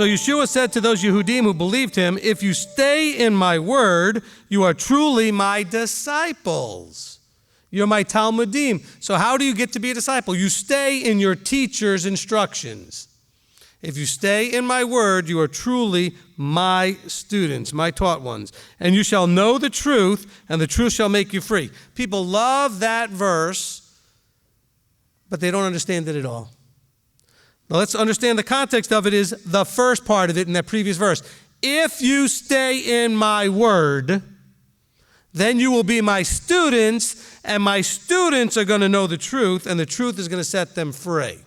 So Yeshua said to those Yehudim who believed him, if you stay in my word, you are truly my disciples. You're my Talmudim. So how do you get to be a disciple? You stay in your teacher's instructions. If you stay in my word, you are truly my students, my taught ones. And you shall know the truth, and the truth shall make you free. People love that verse, but they don't understand it at all. Now let's understand the context of it is the first part of it in that previous verse. If you stay in my word, then you will be my students, and my students are going to know the truth, and the truth is going to set them free.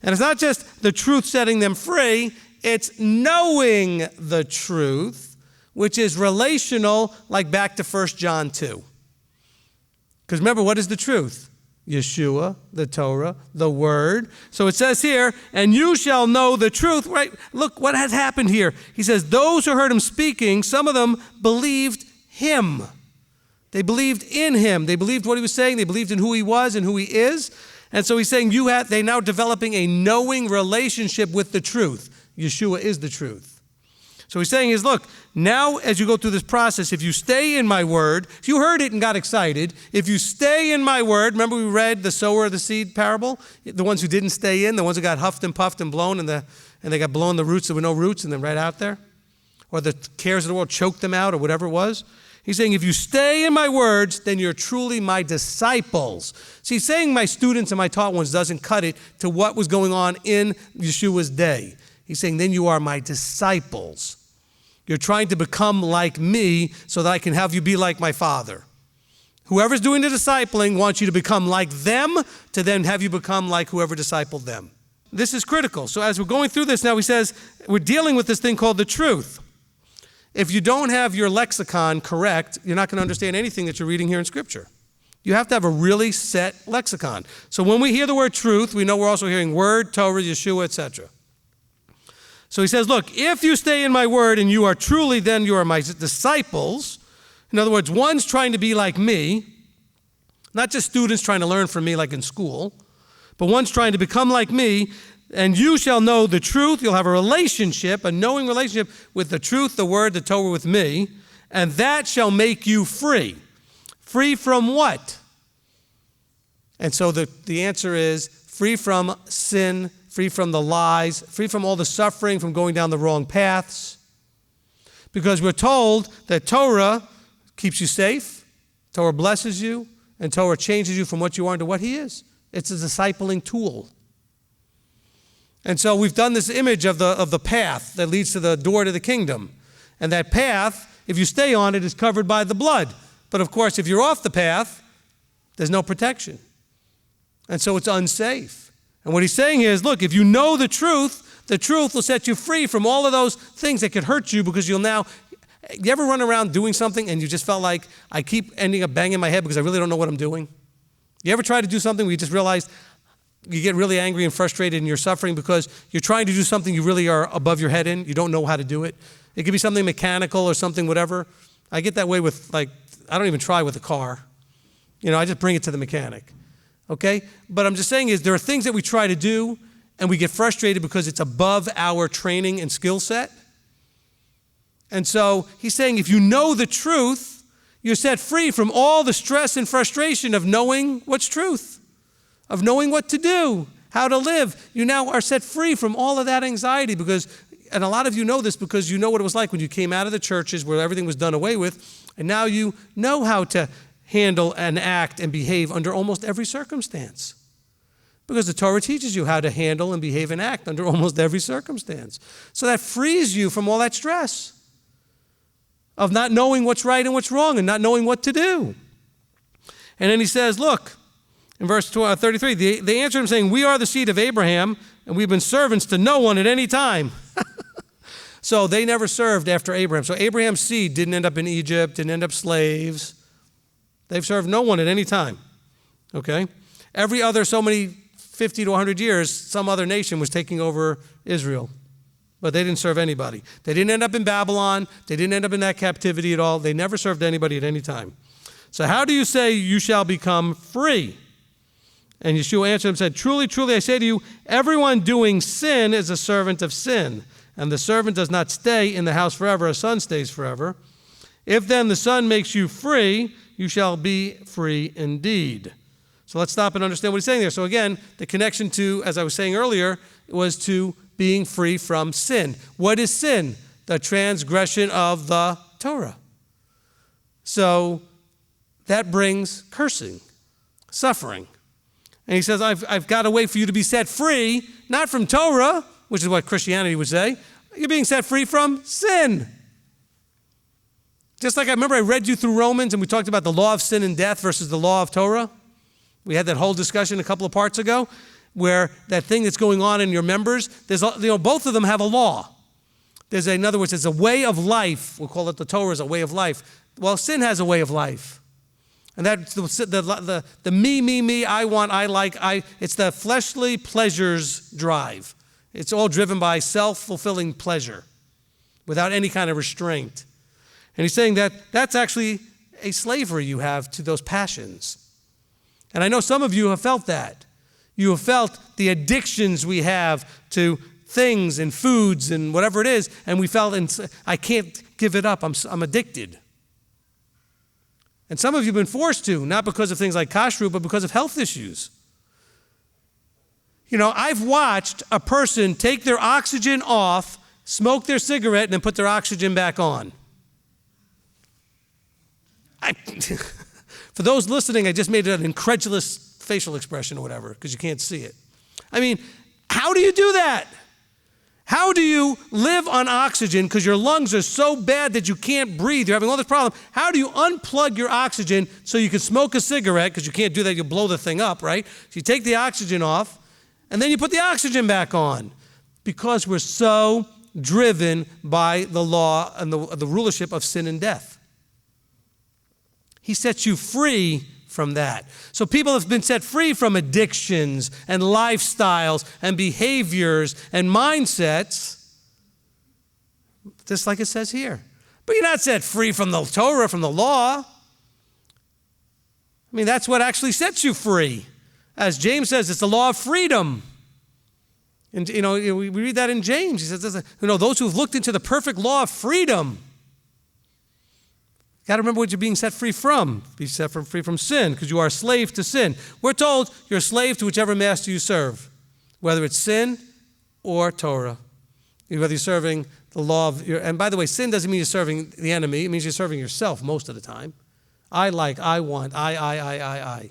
And it's not just the truth setting them free, it's knowing the truth, which is relational, like back to 1 John 2. Because remember, what is the truth? Yeshua, the Torah, the Word. So it says here, and you shall know the truth. Right? Look what has happened here. He says, those who heard him speaking, some of them believed him. They believed in him. They believed what he was saying. They believed in who he was and who he is. And so he's saying they're now developing a knowing relationship with the truth. Yeshua is the truth. So he's saying look, now as you go through this process, if you stay in my word, if you heard it and got excited, if you stay in my word, remember we read the sower of the seed parable? The ones who didn't stay in, the ones who got huffed and puffed and blown, and they got blown the roots that were no roots and then right out there? Or the cares of the world choked them out or whatever it was? He's saying, if you stay in my words, then you're truly my disciples. See, saying my students and my taught ones doesn't cut it to what was going on in Yeshua's day. He's saying, then you are my disciples. You're trying to become like me so that I can have you be like my Father. Whoever's doing the discipling wants you to become like them to then have you become like whoever discipled them. This is critical. So as we're going through this now, he says, we're dealing with this thing called the truth. If you don't have your lexicon correct, you're not going to understand anything that you're reading here in Scripture. You have to have a really set lexicon. So when we hear the word truth, we know we're also hearing word, Torah, Yeshua, etc. So he says, look, if you stay in my word and you are truly, then you are my disciples. In other words, one's trying to be like me, not just students trying to learn from me like in school, but one's trying to become like me. And you shall know the truth. You'll have a relationship, a knowing relationship with the truth, the word, the Torah with me. And that shall make you free. Free from what? And so the answer is free from sin, free from the lies, free from all the suffering, from going down the wrong paths. Because we're told that Torah keeps you safe, Torah blesses you, and Torah changes you from what you are into what he is. It's a discipling tool. And so we've done this image of the path that leads to the door to the kingdom. And that path, if you stay on it, is covered by the blood. But of course, if you're off the path, there's no protection. And so it's unsafe. And what he's saying here is, look, if you know the truth will set you free from all of those things that could hurt you because you ever run around doing something and you just felt like, I keep ending up banging my head because I really don't know what I'm doing? You ever try to do something where you just realize you get really angry and frustrated and you're suffering because you're trying to do something you really are above your head in. You don't know how to do it. It could be something mechanical or something, whatever. I get that way with, I don't even try with a car. I just bring it to the mechanic. Okay? But I'm just saying there are things that we try to do and we get frustrated because it's above our training and skill set. And so he's saying if you know the truth, you're set free from all the stress and frustration of knowing what's truth, of knowing what to do, how to live. You now are set free from all of that anxiety and a lot of you know this because you know what it was like when you came out of the churches where everything was done away with, and now you know how to handle and act and behave under almost every circumstance. Because the Torah teaches you how to handle and behave and act under almost every circumstance. So that frees you from all that stress of not knowing what's right and what's wrong and not knowing what to do. And then he says, look, in verse 33, they answered him saying, we are the seed of Abraham, and we've been servants to no one at any time. So they never served after Abraham. So Abraham's seed didn't end up in Egypt, didn't end up slaves. They've served no one at any time. Okay? Every other so many 50 to 100 years, some other nation was taking over Israel. But they didn't serve anybody. They didn't end up in Babylon. They didn't end up in that captivity at all. They never served anybody at any time. So how do you say you shall become free? And Yeshua answered him and said, truly, truly, I say to you, everyone doing sin is a servant of sin. And the servant does not stay in the house forever, a son stays forever. If then the Son makes you free, you shall be free indeed. So let's stop and understand what he's saying there. So again, the connection to, as I was saying earlier, was to being free from sin. What is sin? The transgression of the Torah. So that brings cursing, suffering. And he says, I've got a way for you to be set free, not from Torah, which is what Christianity would say. You're being set free from sin. Just like I remember I read you through Romans and we talked about the law of sin and death versus the law of Torah. We had that whole discussion a couple of parts ago where that thing that's going on in your members, both of them have a law. In other words, it's a way of life. We'll call it the Torah as a way of life. Well, sin has a way of life. And that's the me, I want, I like, it's the fleshly pleasures drive. It's all driven by self-fulfilling pleasure without any kind of restraint. And he's saying that that's actually a slavery you have to those passions. And I know some of you have felt that. You have felt the addictions we have to things and foods and whatever it is, and we felt, I can't give it up, I'm addicted. And some of you have been forced to, not because of things like kashrut, but because of health issues. You know, I've watched a person take their oxygen off, smoke their cigarette, and then put their oxygen back on. For those listening, I just made an incredulous facial expression or whatever, because you can't see it. I mean, how do you do that? How do you live on oxygen because your lungs are so bad that you can't breathe? You're having all this problem. How do you unplug your oxygen so you can smoke a cigarette? Because you can't do that, you'll blow the thing up, right? So you take the oxygen off, and then you put the oxygen back on. Because we're so driven by the law and the rulership of sin and death. He sets you free from that. So people have been set free from addictions and lifestyles and behaviors and mindsets, just like it says here. But you're not set free from the Torah, from the law. I mean, that's what actually sets you free. As James says, it's the law of freedom. And, we read that in James. He says, those who have looked into the perfect law of freedom. Got to remember what you're being set free from. Be set free from sin, because you are a slave to sin. We're told you're a slave to whichever master you serve, whether it's sin or Torah. Whether you're serving the law of and by the way, sin doesn't mean you're serving the enemy. It means you're serving yourself most of the time. I like, I want, I.